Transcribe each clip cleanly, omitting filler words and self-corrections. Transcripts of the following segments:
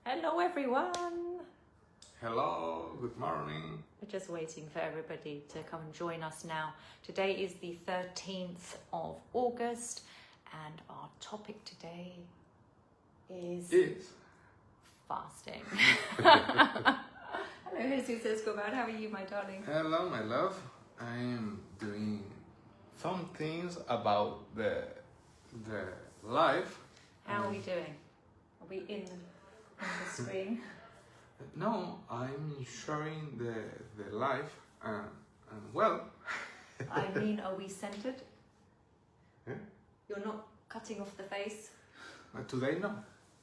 Hello everyone! Hello, good morning. We're just waiting for everybody to come and join us now. Today is the 13th of August and our topic today is fasting. Hello Jesus Escobar, how are you my darling? Hello, my love. I am doing some things about the life. How are we doing? Are we in the screen? No, I'm sharing the life and well. I mean, are we centered? Yeah? You're not cutting off the face? Today, no.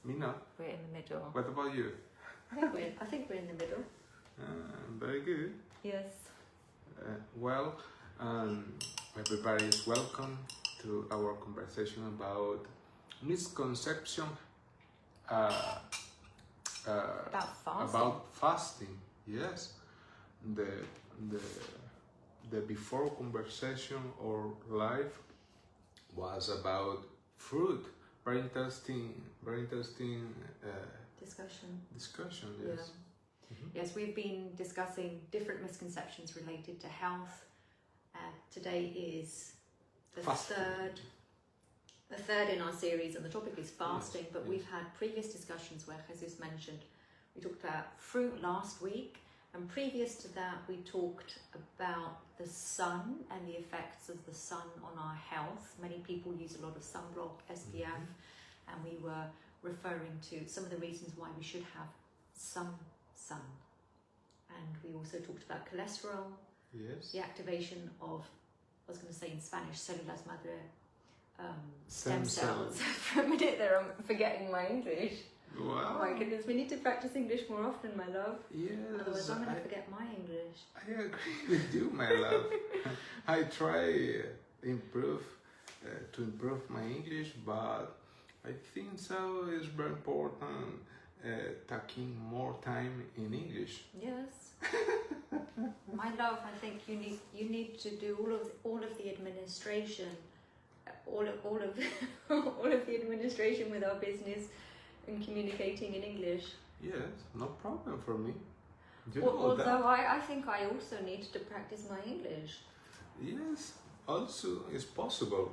Me, no. We're in the middle. What about you? I think we're in the middle. Very good. Yes. Well, everybody is welcome to our conversation about misconception about fasting. Yes, the before conversation or live was about fruit. Very interesting discussion. Yes. Yeah. Yes, we've been discussing different misconceptions related to health. Today is the third in our series, and the topic is fasting. Yes, but we've had previous discussions where Jesus mentioned, we talked about fruit last week, and previous to that we talked about the sun and the effects of the sun on our health. Many people use a lot of sunblock, SPF, and we were referring to some of the reasons why we should have some sun. And we also talked about cholesterol, Yes. the activation of, I was going to say in Spanish, células madre, stem cells. For a minute there, I'm forgetting my English. Wow. Oh my goodness, we need to practice English more often, my love. Yes. Otherwise, I'm going to forget my English. I agree with you, my love. I try improve to improve my English, but I think so is very important taking more time in English. Yes. My love, I think you need to do all of the administration, all of the administration with our business and communicating in English. Yes, no problem for me. You know Although that. I think I also need to practice my English. Yes, also it's possible.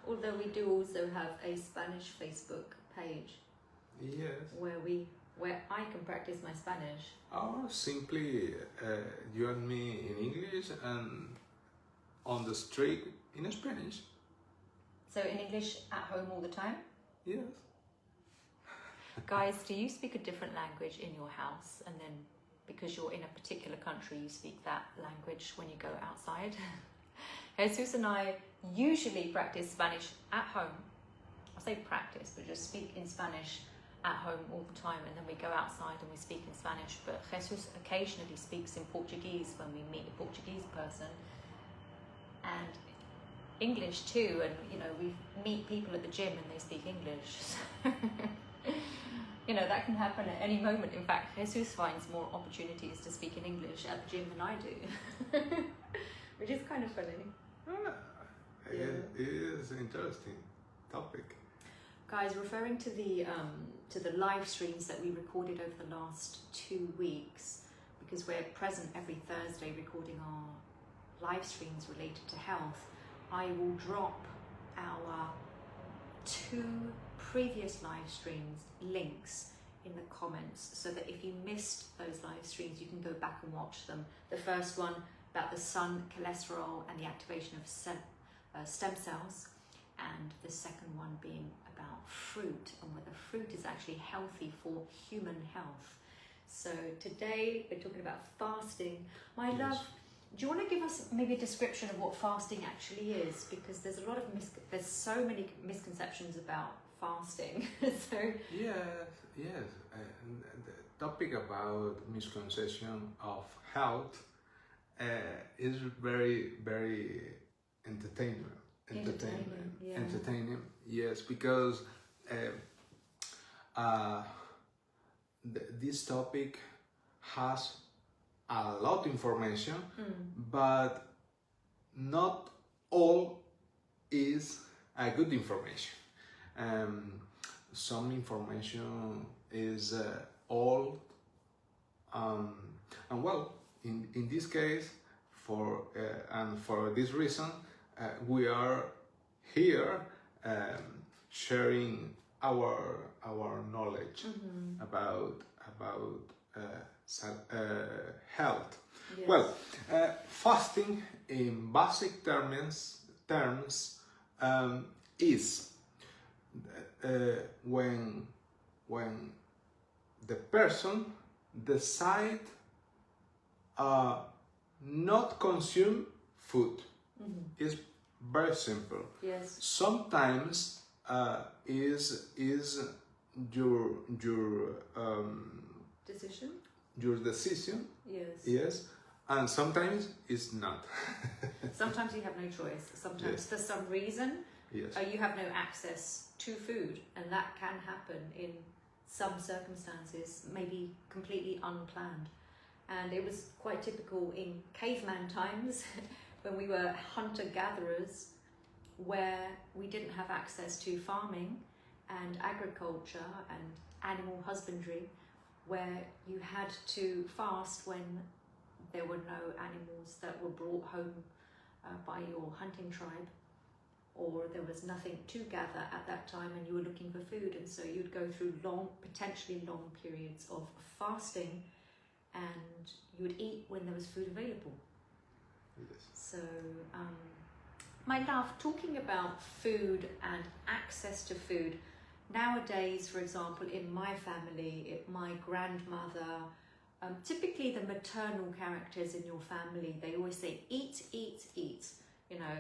Although we do also have a Spanish Facebook page. Yes. Where I can practice my Spanish. Or simply you and me in English and on the street in Spanish. So in English at home all the time? Yes. Guys, do you speak a different language in your house, and then because you're in a particular country you speak that language when you go outside? Jesus and I usually practice Spanish at home. I say practice, but just speak in Spanish at home all the time, and then we go outside and we speak in Spanish. But Jesus occasionally speaks in Portuguese when we meet a Portuguese person, and English too. And you know, we meet people at the gym and they speak English. You know, that can happen at any moment. In fact, Jesus finds more opportunities to speak in English at the gym than I do, which is kind of funny. It is an interesting topic. Guys, referring to the live streams that we recorded over the last 2 weeks, because we're present every Thursday recording our live streams related to health, I will drop our 2 previous live streams links in the comments, so that if you missed those live streams you can go back and watch them. The first one about the sun, cholesterol and the activation of stem cells, and the second one being about fruit and whether fruit is actually healthy for human health. So today we're talking about fasting. My love, do you want to give us maybe a description of what fasting actually is? Because there's a lot of there's so many misconceptions about fasting. So Yes. The topic about misconception of health is very, very entertaining. Yeah. Entertaining, yes, because this topic has a lot of information, but not all is a good information. some information is old, and well, in this case, for this reason, we are here sharing our knowledge about health. Yes. Well, fasting in basic terms is when the person decide not consume food. It's very simple. Yes. Sometimes is your Decision. your decision. Yes. Yes, and sometimes it's not. Sometimes you have no choice. Sometimes Yes. for some reason Yes. you have no access to food, and that can happen in some circumstances, maybe completely unplanned. And it was quite typical in caveman times when we were hunter-gatherers, where we didn't have access to farming and agriculture and animal husbandry, where you had to fast when there were no animals that were brought home by your hunting tribe, or there was nothing to gather at that time and you were looking for food, and so you'd go through potentially long periods of fasting, and you would eat when there was food available. Yes. So, my love, talking about food and access to food, nowadays, for example, in my family, my grandmother, typically the maternal characters in your family, they always say, eat, eat, eat. You know,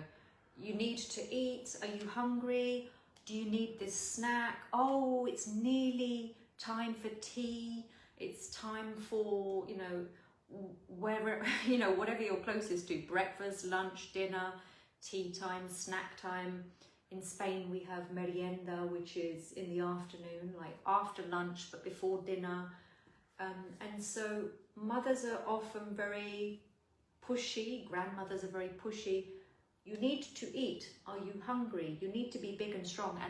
you need to eat. Are you hungry? Do you need this snack? Oh, it's nearly time for tea. It's time for, wherever, whatever you're closest to, breakfast, lunch, dinner, tea time, snack time. In Spain, we have merienda, which is in the afternoon, like after lunch, but before dinner. And so mothers are often very pushy, grandmothers are very pushy. You need to eat. Are you hungry? You need to be big and strong.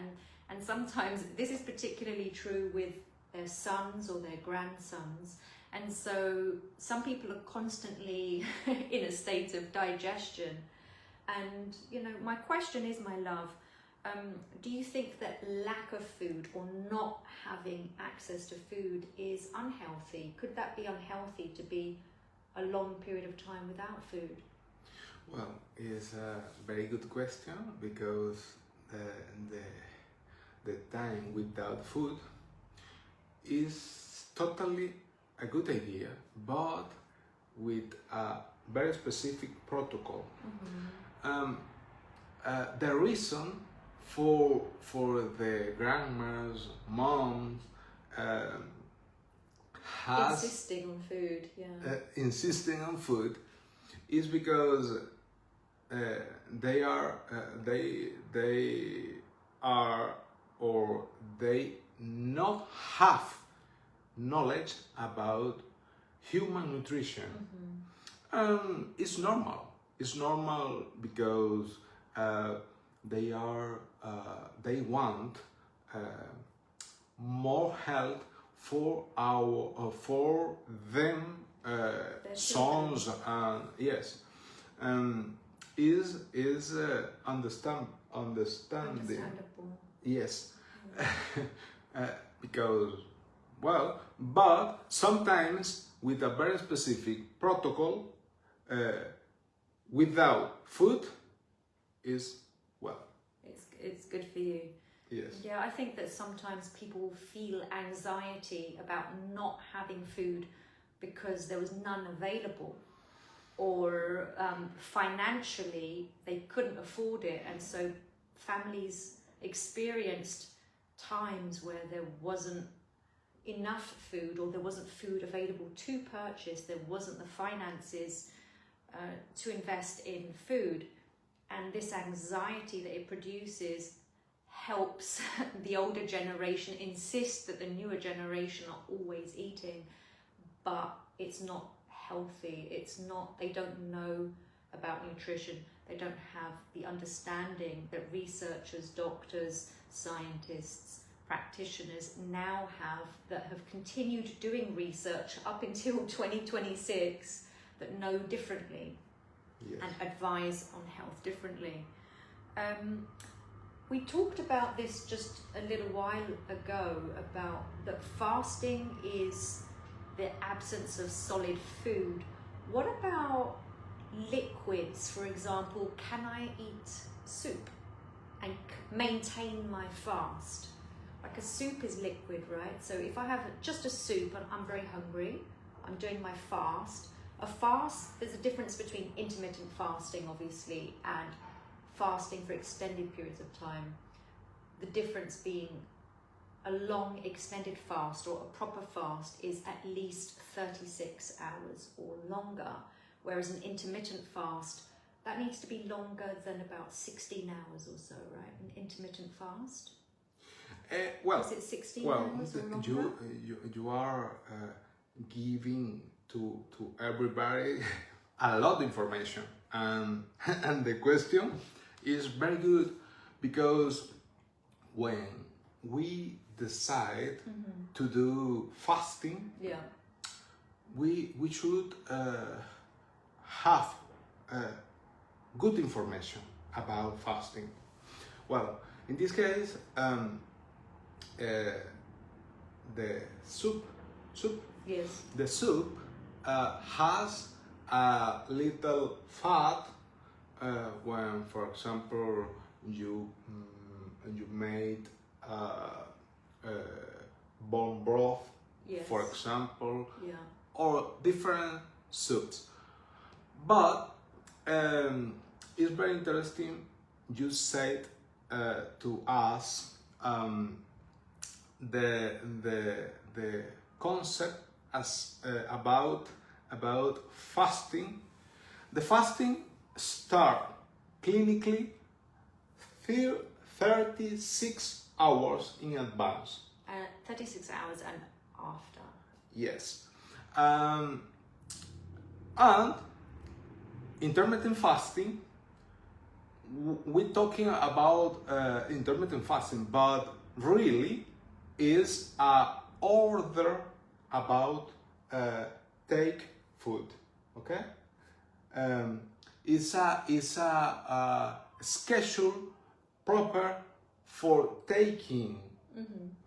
And sometimes this is particularly true with their sons or their grandsons. And so some people are constantly in a state of digestion. And, my question is, my love, do you think that lack of food or not having access to food is unhealthy? Could that be unhealthy, to be a long period of time without food? Well, it's a very good question, because the time without food is totally a good idea, but with a very specific protocol. The reason for the grandmas, moms, insisting on food, insisting on food, is because they not have knowledge about human nutrition. It's normal. It's normal because they want more health for them sons, and yes, is understanding. Understandable. Yes. Because, well, but sometimes with a very specific protocol, without food is, well, it's good for you. yes. Yeah, I think that sometimes people feel anxiety about not having food because there was none available, or financially they couldn't afford it, and so families experienced times where there wasn't enough food, or there wasn't food available to purchase, there wasn't the finances to invest in food, and this anxiety that it produces helps the older generation insist that the newer generation are always eating, but it's not healthy. They don't know about nutrition. They don't have the understanding that researchers, doctors, scientists practitioners now have continued doing research up until 2026 that know differently. Yes. And advise on health differently. We talked about this just a little while ago, about that fasting is the absence of solid food. What about liquids? For example, can I eat soup and maintain my fast? Like a soup is liquid, right? So if I have just a soup and I'm very hungry, I'm doing my fast. A fast, there's a difference between intermittent fasting, obviously, and fasting for extended periods of time. The difference being a long extended fast or a proper fast is at least 36 hours or longer, whereas an intermittent fast, that needs to be longer than about 16 hours or so, right? An intermittent fast? Well, is it 16 hours or longer? You are giving to everybody a lot of information, and the question is very good, because when we decide to do fasting, we should have good information about fasting. Well, in this case, the soup, Yes. the soup has a little fat when, for example, you made bone broth, Yes. for example, Yeah. or different soups. But it's very interesting. You said to us the concept as about fasting. The fasting start clinically 36 hours in advance. 36 hours and after. Yes. And intermittent fasting, we're talking about intermittent fasting, but really is a order about take food, okay? It's a schedule proper for taking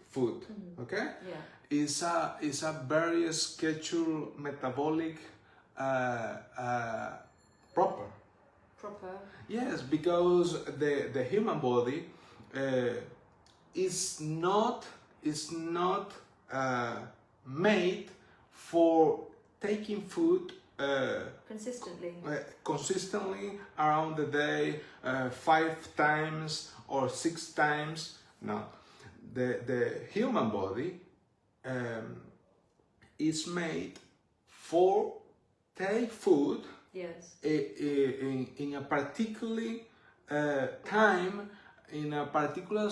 food, okay? Yeah. It's a very schedule metabolic proper. Yes, because the human body is not made for taking food consistently around the day, 5 times or 6 times. No, the human body is made for take food. Yes. In a particular time, in a particular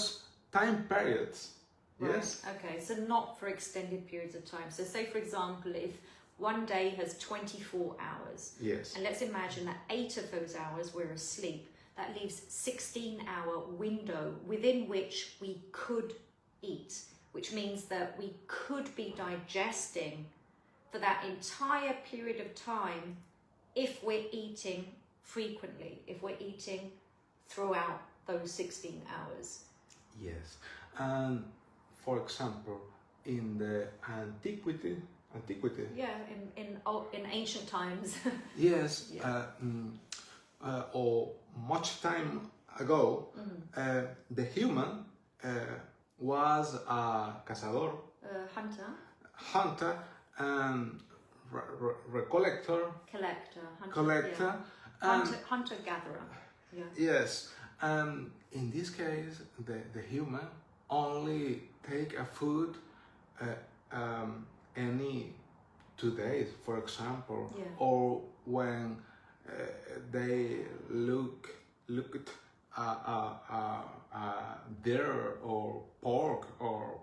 time periods. Right. Yes. Okay, so not for extended periods of time. So say, for example, if one day has 24 hours. Yes. And let's imagine that 8 of those hours we're asleep. That leaves 16-hour window within which we could eat, which means that we could be digesting for that entire period of time if we're eating frequently, if we're eating throughout those 16 hours. Yes. And for example, in the antiquity. Yeah, in ancient times. Yes. Yeah. Or much time ago, the human was a cazador, hunter, and collector, hunter-gatherer. Yeah. Yes, and in this case, the human only take a food any 2 days, for example, or when they looked deer or pork or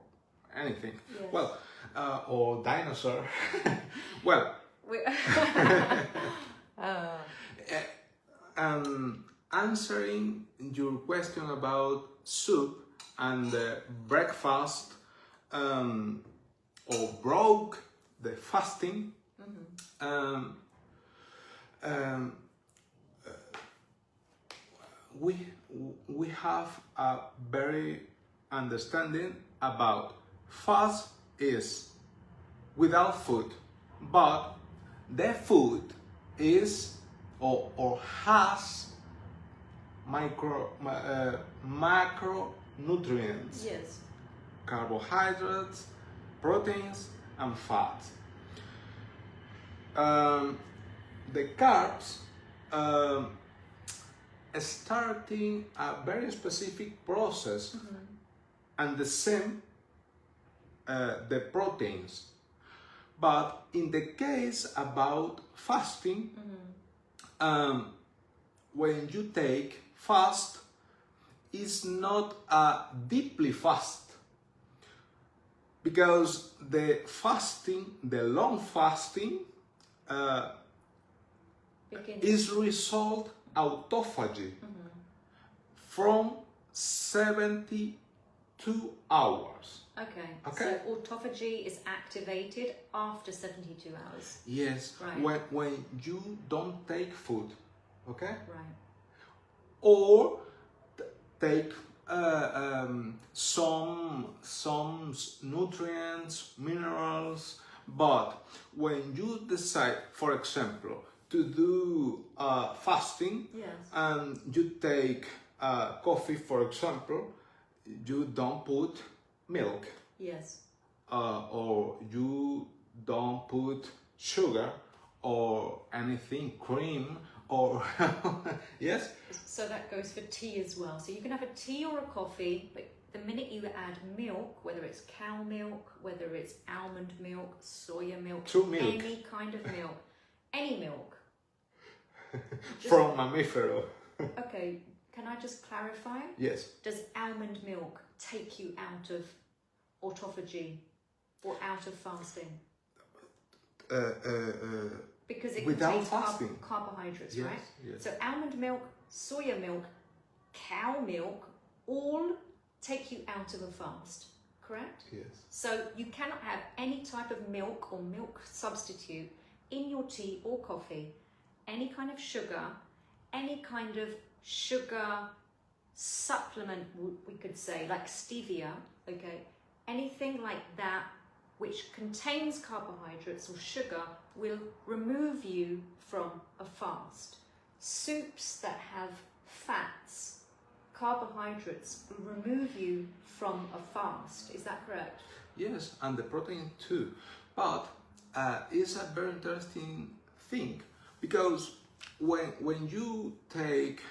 anything. Yes. Well, or dinosaur. Well. Answering your question about soup, and breakfast or broke the fasting, we have a very understanding about fast is without food, but the food is or has macronutrients, Yes. carbohydrates, proteins, and fats. The carbs starting a very specific process, and the same the proteins. But in the case about fasting, when you take fast, it's not a deeply fast, because the fasting, the long fasting, is result autophagy from 72 hours. Okay. Okay. So autophagy is activated after 72 hours. Yes. Right. When you don't take food, okay? Right. Or take some nutrients, minerals. But when you decide, for example, to do fasting, Yes. and you take coffee, for example, you don't put milk, Yes. or you don't put sugar or anything, cream, or yes. So that goes for tea as well. So you can have a tea or a coffee, but the minute you add milk, whether it's cow milk, whether it's almond milk, soya milk, True milk. any kind of milk, any milk. From mammifero. Okay, can I just clarify? Yes. Does almond milk take you out of autophagy or out of fasting? Because it Without contains fasting. carbohydrates, Yes, right? yes. So almond milk, soya milk, cow milk, all take you out of a fast, correct? Yes. So you cannot have any type of milk or milk substitute in your tea or coffee, any kind of sugar, any kind of sugar supplement, we could say, like stevia, okay? Anything like that which contains carbohydrates or sugar will remove you from a fast. Soups that have fats, carbohydrates will remove you from a fast. Is that correct? Yes, and the protein too. But it's a very interesting thing, because when you take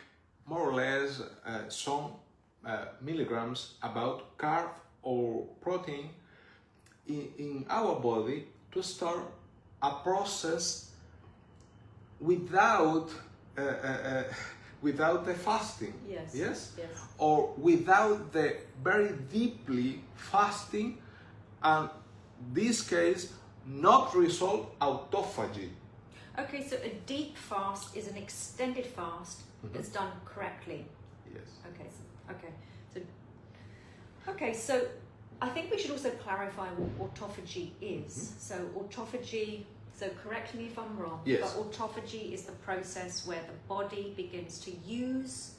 more or less some milligrams about carb or protein in our body to start a process without without the fasting. Yes. Yes? Yes. Or without the very deeply fasting, and this case not result autophagy. Okay, so a deep fast is an extended fast that's done correctly. Yes. So I think we should also clarify what autophagy is. So autophagy, so correct me if I'm wrong, Yes. but autophagy is the process where the body begins to use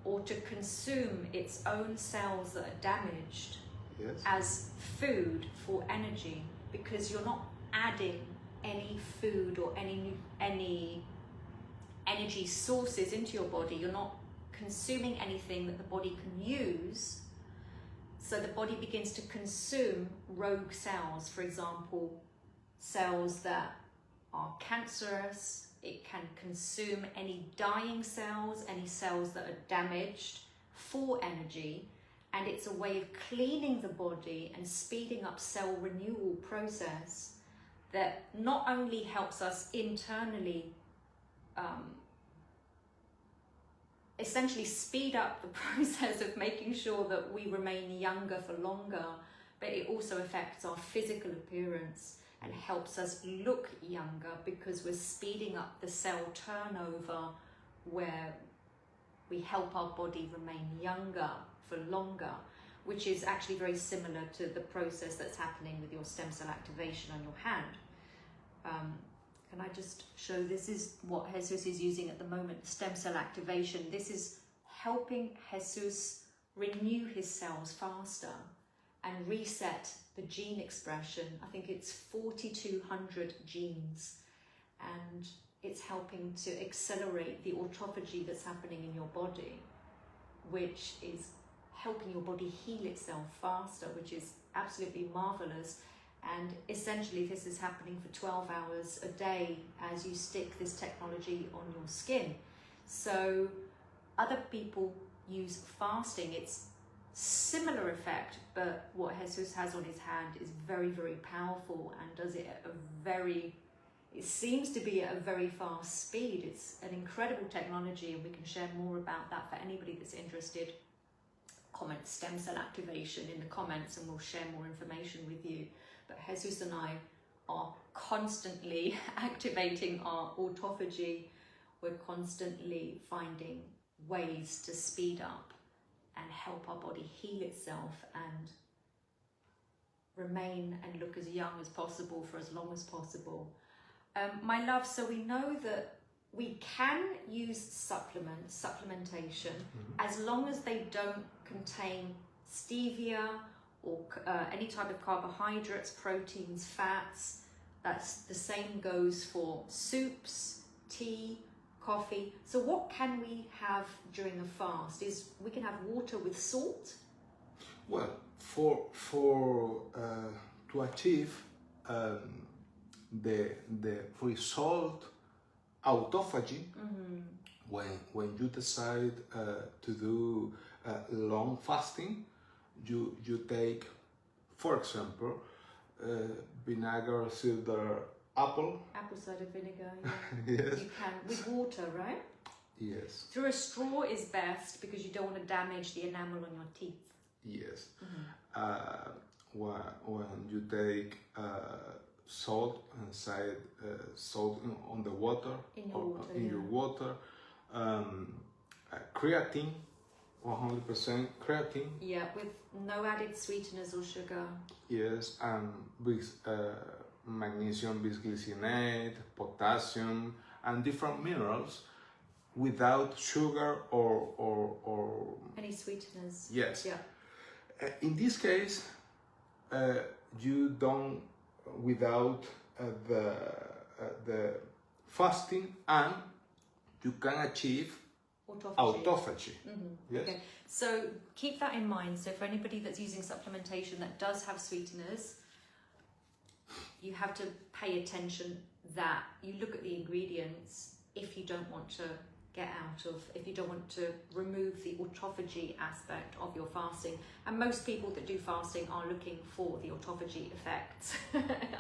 or to consume its own cells that are damaged Yes. as food for energy, because you're not adding any food or any energy sources into your body. You're not consuming anything that the body can use. So the body begins to consume rogue cells, for example, cells that are cancerous. It can consume any dying cells, any cells that are damaged for energy. And it's a way of cleaning the body and speeding up cell renewal process that not only helps us internally essentially speed up the process of making sure that we remain younger for longer, but it also affects our physical appearance and helps us look younger, because we're speeding up the cell turnover where we help our body remain younger for longer, which is actually very similar to the process that's happening with your stem cell activation on your hand. Can I just show, this is what Jesus is using at the moment, stem cell activation. This is helping Jesus renew his cells faster and reset the gene expression. I think it's 4,200 genes, and it's helping to accelerate the autophagy that's happening in your body, which is helping your body heal itself faster, which is absolutely marvelous. And essentially this is happening for 12 hours a day as you stick this technology on your skin. So other people use fasting. It's similar effect, but what Jesus has on his hand is very, very powerful and does it at a very, it seems to be at a very fast speed. It's an incredible technology, and we can share more about that for anybody that's interested. Comment stem cell activation in the comments and we'll share more information with you. But Jesus and I are constantly activating our autophagy. We're constantly finding ways to speed up and help our body heal itself and remain and look as young as possible for as long as possible. My love, so we know that we can use supplementation, as long as they don't contain stevia or any type of carbohydrates, proteins, fats. That's the same goes for soups, tea, coffee. So what can we have during a fast? Is we can have water with salt? Well, to achieve the result autophagy, when you decide to do long fasting, you take, for example, vinegar, cider, apple cider vinegar, yeah. Yes. You can with water, right? Yes. Through a straw is best because you don't want to damage the enamel on your teeth. Yes. When you take salt inside, salt on the water, In your water, creatine, 100% creatine. Yeah, with no added sweeteners or sugar. Yes, and with magnesium bisglycinate, potassium, and different minerals without sugar or any sweeteners. Yes. Yeah. In this case, you don't without the fasting, and you can achieve autophagy. Yes. Okay, so keep that in mind. So for anybody that's using supplementation that does have sweeteners, you have to pay attention that you look at the ingredients if you don't want to if you don't want to remove the autophagy aspect of your fasting. And most people that do fasting are looking for the autophagy effects.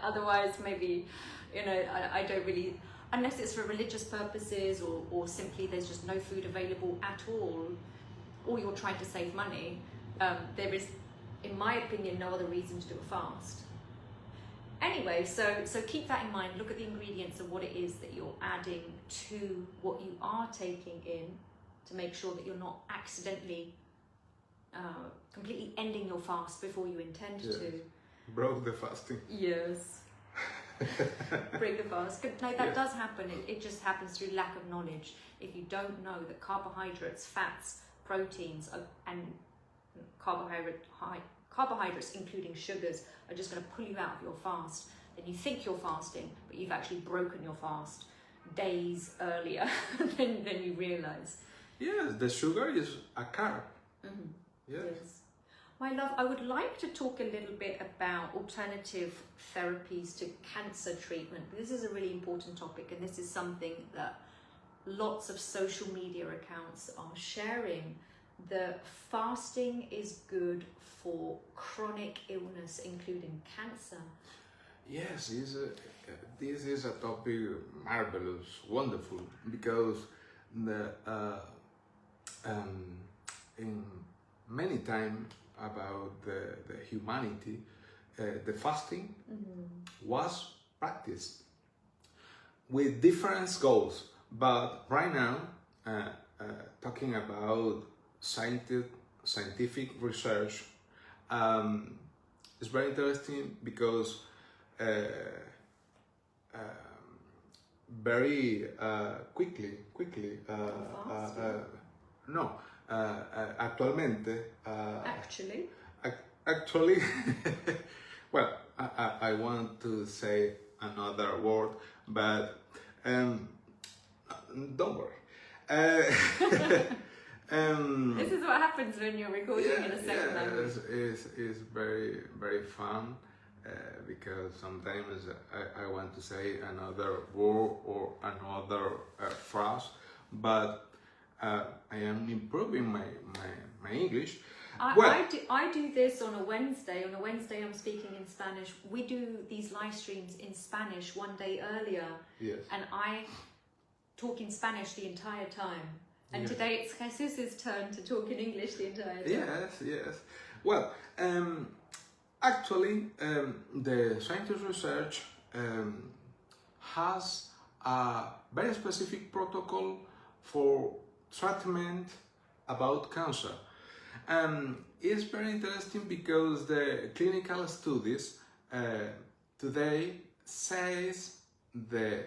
Otherwise, maybe, I don't really, unless it's for religious purposes or simply there's just no food available at all, or you're trying to save money, there is, in my opinion, no other reason to do a fast. Anyway, so keep that in mind. Look at the ingredients and what it is that you're adding to what you are taking in to make sure that you're not accidentally completely ending your fast before you intend to. Broke the fasting. Yes. Break the fast. No, that does happen. It just happens through lack of knowledge. If you don't know that carbohydrates, fats, proteins, and carbohydrates, including sugars, are just going to pull you out of your fast, then you think you're fasting, but you've actually broken your fast days earlier than you realize. Yes, the sugar is a carb. Yes. My love, I would like to talk a little bit about alternative therapies to cancer treatment. This is a really important topic, and this is something that lots of social media accounts are sharing. The fasting is good for chronic illness, including cancer. Yes, this is a topic marvelous, wonderful, because in many times about the humanity, the fasting was practiced with different goals. But right now, talking about scientific research. It's very interesting because very quickly, no, actualmente, actually, well, I want to say another word, but don't worry. This is what happens when you're recording in a second language. It's very, very fun because sometimes I want to say another word or another phrase, but I am improving my English. I do this on a Wednesday. On a Wednesday, I'm speaking in Spanish. We do these live streams in Spanish one day earlier. Yes. And I talk in Spanish the entire time. And yes. Today it's Jesus's turn to talk in English the entire time. Yes. Well, actually, the scientific research has a very specific protocol for treatment about cancer. It's very interesting because the clinical studies today says the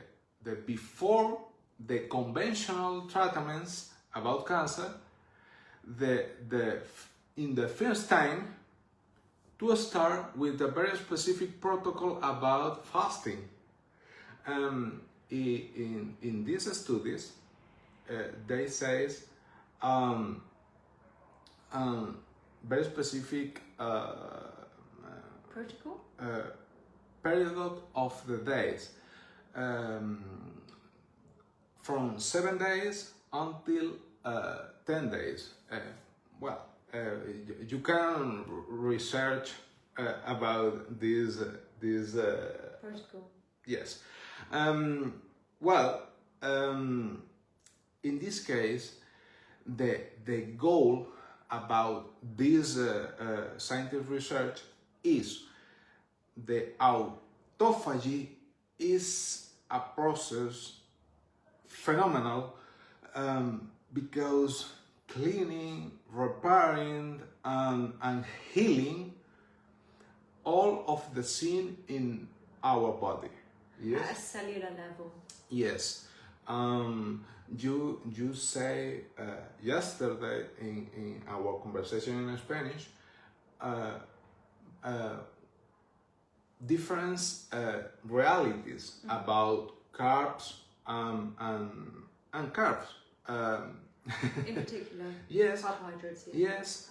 before the conventional treatments about cancer, in the first time to start with a very specific protocol about fasting. In these studies, they says very specific protocol period of the days, from 7 days until 10 days. You can research about this protocol. Yes. In this case, the goal about this scientific research is the autophagy is a process phenomenal because cleaning, repairing, and healing all of the sin in our body. Yes. At a cellular level. Yes. You say yesterday in our conversation in Spanish different realities about carbs and carbs. In particular, yes, carbohydrates. Yes,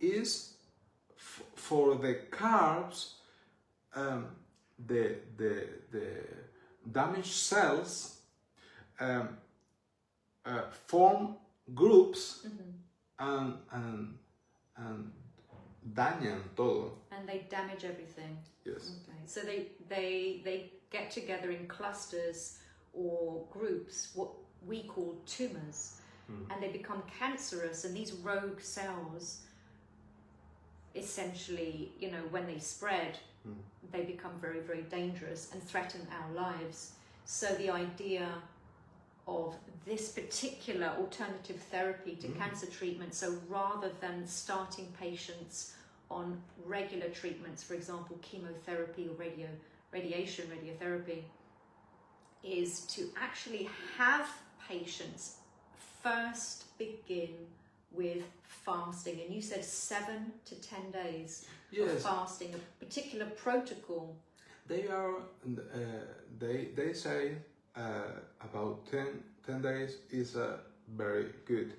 is for the carbs, the damaged cells form groups and dañan todo. And they damage everything. Yes. Okay. So they get together in clusters or groups, what we call tumors, and they become cancerous. And these rogue cells, essentially, when they spread, they become very, very dangerous and threaten our lives. So the idea of this particular alternative therapy to cancer treatment, so rather than starting patients on regular treatments, for example, chemotherapy or radiotherapy, is to actually have patients first begin with fasting. And you said 7 to 10 days of fasting, a particular protocol. They say about 10 days is very good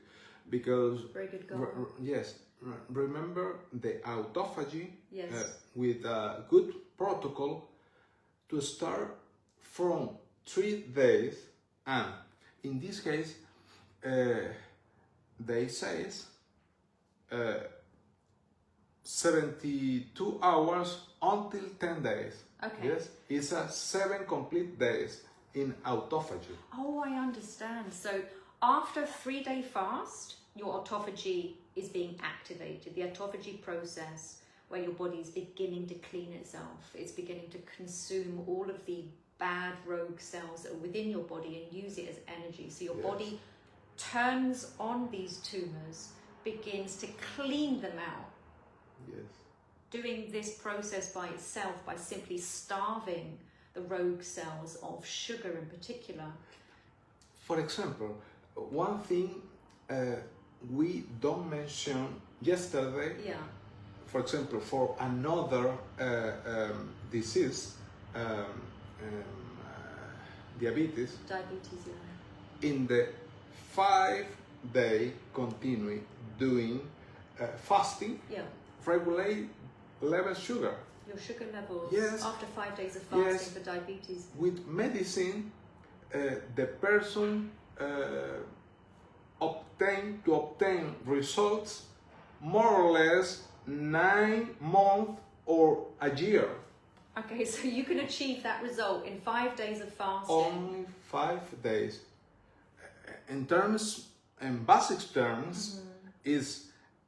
because very good goal. Yes, remember the autophagy. Yes. With a good protocol to start from 3 days, and in this case they say 72 hours until 10 days. Okay. Yes, it's a 7 complete days in autophagy. Oh, I understand. So after a 3-day fast, your autophagy is being activated. The autophagy process, where your body is beginning to clean itself, it's beginning to consume all of the bad rogue cells that are within your body and use it as energy. So your body turns on these tumors begins to clean them out. Yes. Doing this process by itself, by simply starving the rogue cells of sugar in particular. For example, one thing we don't mention yesterday, Yeah. for example, for another disease, diabetes, Yeah. in the 5-day continuing doing fasting, Yeah. regulate level sugar. Your sugar levels Yes. after 5 days of fasting Yes. for diabetes. With medicine, the person obtain results more or less 9 months or a year. Okay, so you can achieve that result in 5 days of fasting. Only 5 days. In basic terms, is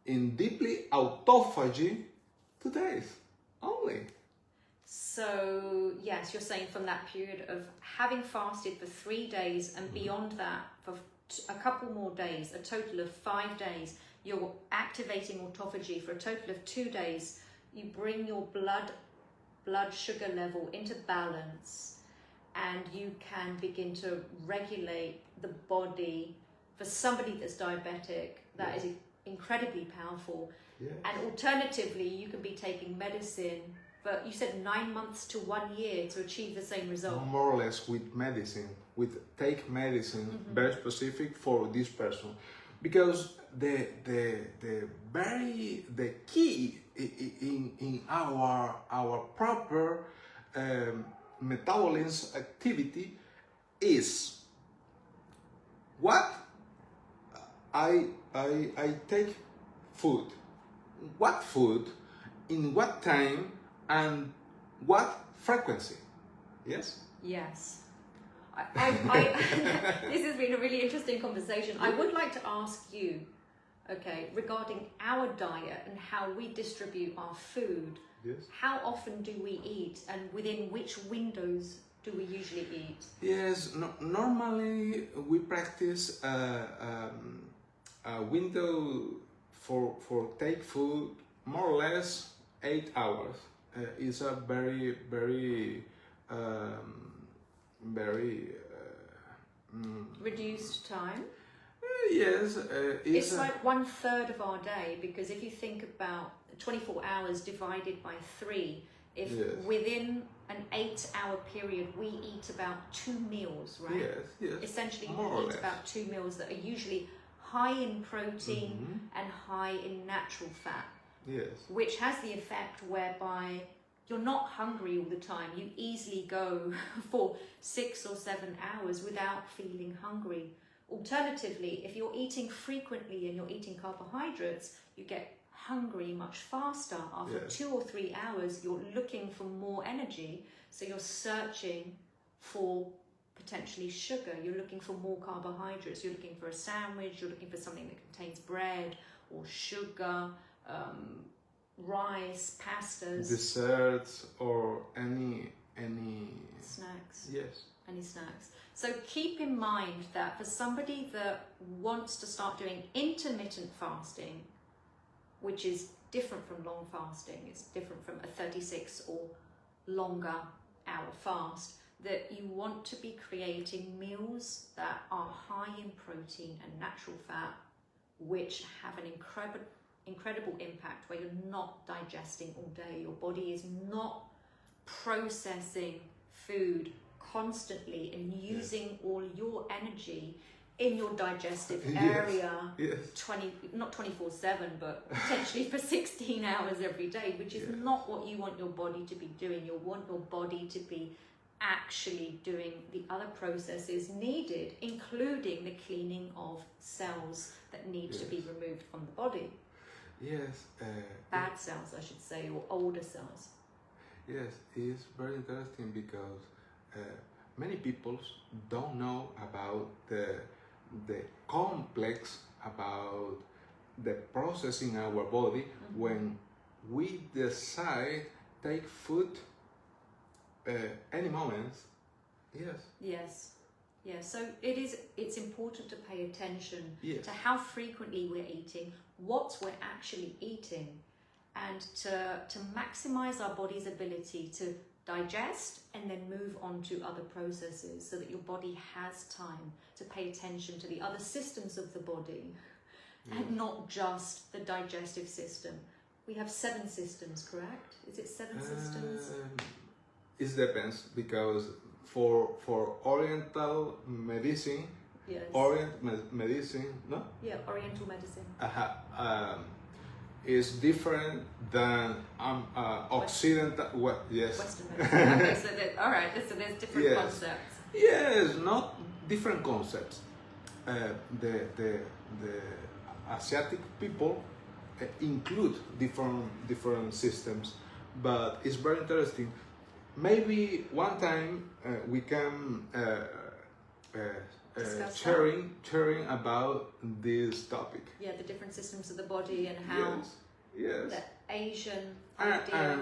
in deeply autophagy 2 days only. So, yes, you're saying from that period of having fasted for 3 days and beyond that for a couple more days, a total of 5 days, you're activating autophagy for a total of 2 days. You bring your blood sugar level into balance, and you can begin to regulate the body. For somebody that's diabetic, that is incredibly powerful. Yes. And alternatively, you can be taking medicine, but you said 9 months to 1 year to achieve the same result. More or less with medicine, take medicine very specific for this person, because the key in our proper metabolism activity is what I take food, what food, in what time, and what frequency. Yes? Yes. This has been a really interesting conversation. I would like to ask you, okay, regarding our diet and how we distribute our food. Yes. How often do we eat, and within which windows do we usually eat? Yes, normally we practice a window for take food more or less 8 hours. Is a very Reduced time? Yes, It's like 1/3 of our day, because if you think about 24 hours divided by 3, if within an 8-hour period we eat about 2 meals, right? Yes. Essentially, more we or eat less. about 2 meals that are usually high in protein and high in natural fat. Yes. Which has the effect whereby you're not hungry all the time. You easily go for 6 or 7 hours without feeling hungry. Alternatively, if you're eating frequently and you're eating carbohydrates, you get hungry much faster. After 2 or 3 hours, you're looking for more energy, so you're searching for potentially sugar. You're looking for more carbohydrates. You're looking for a sandwich. You're looking for something that contains bread or sugar, rice, pastas, desserts, or any snacks. Yes. Any snacks. So keep in mind that for somebody that wants to start doing intermittent fasting, which is different from long fasting, it's different from a 36 or longer hour fast, that you want to be creating meals that are high in protein and natural fat, which have an incredible impact, where you're not digesting all day. Your body is not processing food constantly and using all your energy in your digestive area, not 24/7, but potentially for 16 hours every day, which is not what you want your body to be doing. You want your body to be actually doing the other processes needed, including the cleaning of cells that need to be removed from the body. Yes. Bad cells, I should say, or older cells. Yes, it's very interesting because many people don't know about the complex about the process in our body when we decide take food any moment. Yes. So it's important to pay attention to how frequently we're eating, what we're actually eating, and to maximize our body's ability to digest and then move on to other processes, so that your body has time to pay attention to the other systems of the body, and not just the digestive system. We have 7 systems, correct? Is it 7 systems? It depends, because for Oriental medicine, Yes. Medicine, no? Yeah, Oriental medicine. Is different than Occidental. What? Yes. Western medicine. Okay, so all right. So there's different Yes. concepts. Yes, not different concepts. The Asiatic people include different systems, but it's very interesting. Maybe one time we can sharing about this topic. Yeah, the different systems of the body and how yes. the Asian idea.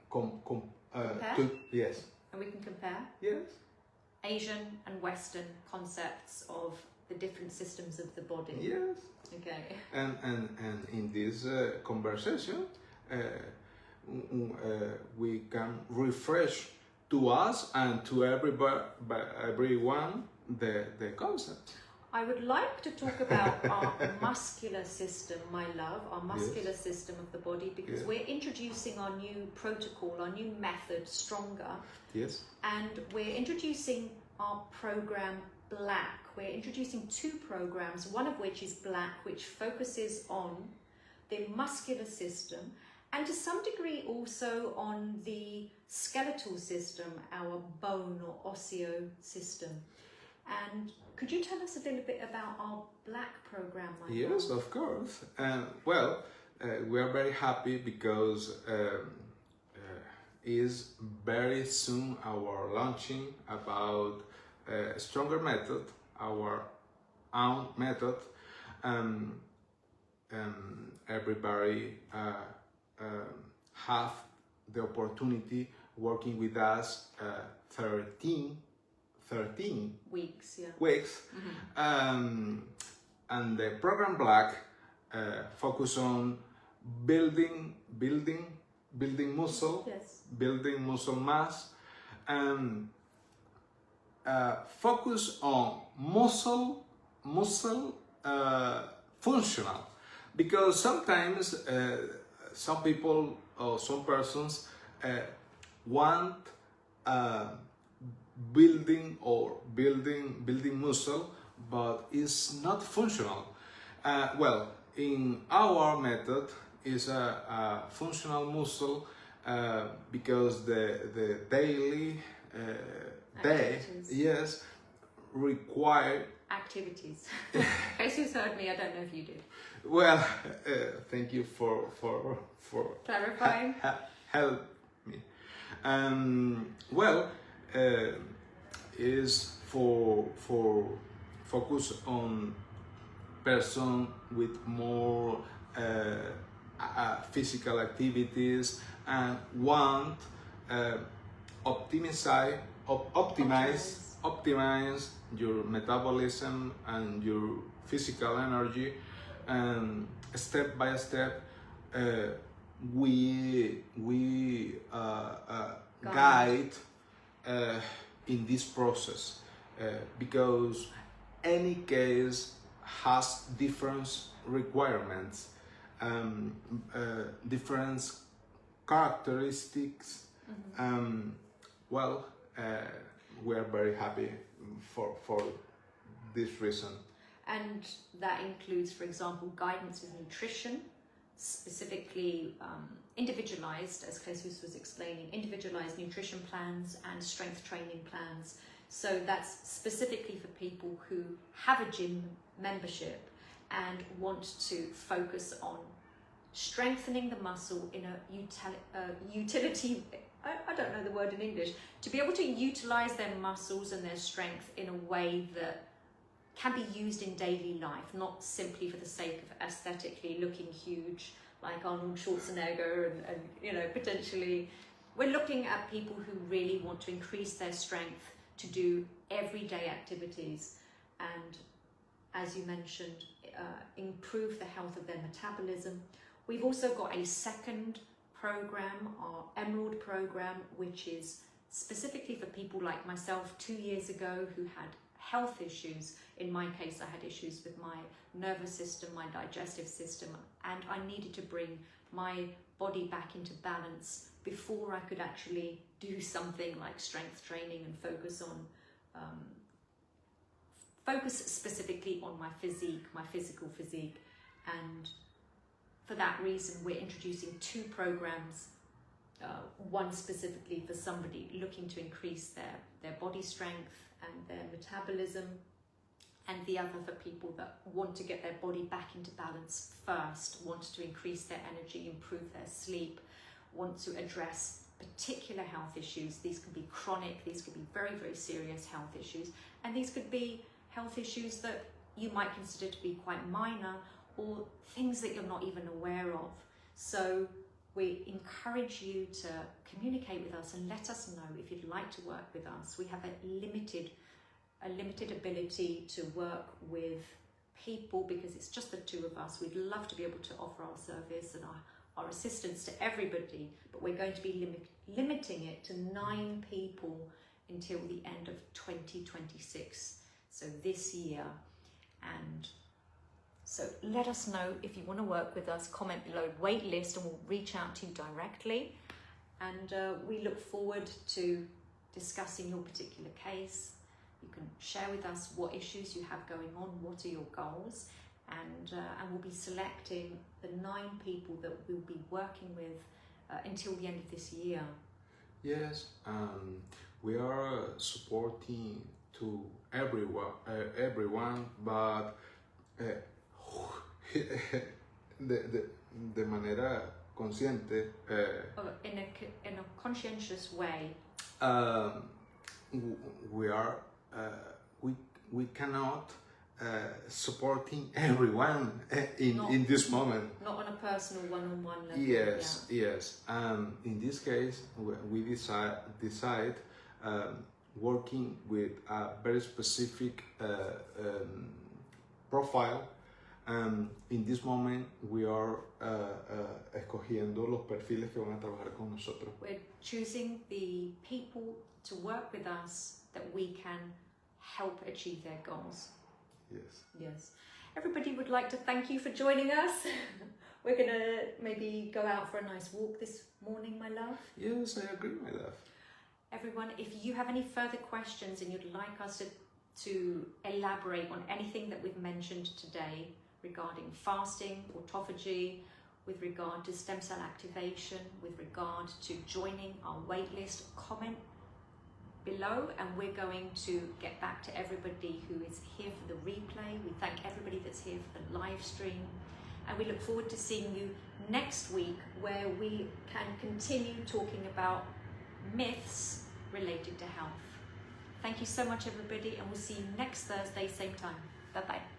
Compare? Yes. And we can compare Yes. Asian and Western concepts of the different systems of the body. Yes. Okay. And in this conversation, we can refresh to us and to everyone the concept. I would like to talk about our muscular system, my love, our muscular system of the body, because we're introducing our new protocol, our new method, Stronger. Yes. And we're introducing our program Black. We're introducing 2 programs, one of which is Black, which focuses on the muscular system, and to some degree also on the skeletal system, our bone or osseo system. And could you tell us a little bit about our Black program, Michael? Yes, of course. We are very happy because is very soon our launching about a stronger method, our own method. Everybody have the opportunity working with us 13 weeks. Mm-hmm. And the program Black focus on building muscle, building muscle mass, and focus on muscle functional, because sometimes some people or some persons want building muscle, but it's not functional. In our method is a functional muscle because the daily day require activities. Jesus heard me. I don't know if you did. Well, thank you for clarifying. Help me. Is for focus on person with more physical activities and want optimize your metabolism and your physical energy, and step by step we guide in this process, because any case has different requirements, different characteristics. Mm-hmm. We are very happy for this reason. And that includes, for example, guidance with nutrition, specifically individualized, as Jesus was explaining, individualized nutrition plans and strength training plans. So that's specifically for people who have a gym membership and want to focus on strengthening the muscle in a utility, I don't know the word in English, to be able to utilize their muscles and their strength in a way that can be used in daily life, not simply for the sake of aesthetically looking huge like Arnold Schwarzenegger and potentially. We're looking at people who really want to increase their strength to do everyday activities. And as you mentioned, improve the health of their metabolism. We've also got a second program, our Emerald program, which is specifically for people like myself 2 years ago who had health issues. In my case, I had issues with my nervous system, my digestive system, and I needed to bring my body back into balance before I could actually do something like strength training and focus specifically on my physique, my physical physique. And for that reason, we're introducing 2 programs, one specifically for somebody looking to increase their body strength and their metabolism, and the other for people that want to get their body back into balance first, want to increase their energy, improve their sleep, want to address particular health issues. These could be chronic, these could be very, very serious health issues, and these could be health issues that you might consider to be quite minor, or things that you're not even aware of. So we encourage you to communicate with us and let us know if you'd like to work with us. We have a limited ability to work with people because it's just the 2 of us. We'd love to be able to offer our service and our assistance to everybody, but we're going to be limiting it to 9 people until the end of 2026, so this year. And so let us know if you want to work with us. Comment below wait list and we'll reach out to you directly. And we look forward to discussing your particular case. You can share with us what issues you have going on, what are your goals, and we'll be selecting the 9 people that we'll be working with until the end of this year. Yes, we are supporting to everyone, but de manera consciente. In a conscientious way. We cannot supporting everyone in this moment. Not on a personal one-on-one level. Yes, yeah. Yes. In this case, we decide working with a very specific profile. In this moment, we are escogiendo los perfiles que van a trabajar con nosotros. We're choosing the people to work with us that we can help achieve their goals. Yes. Yes. Everybody would like to thank you for joining us. We're going to maybe go out for a nice walk this morning, my love. Yes, I agree, my love. Everyone, if you have any further questions and you'd like us to elaborate on anything that we've mentioned today regarding fasting, autophagy, with regard to stem cell activation, with regard to joining our waitlist, comment below and we're going to get back to everybody who is here for the replay. We thank everybody that's here for the live stream, and we look forward to seeing you next week where we can continue talking about myths related to health. Thank you so much, everybody, and we'll see you next Thursday, same time. Bye-bye.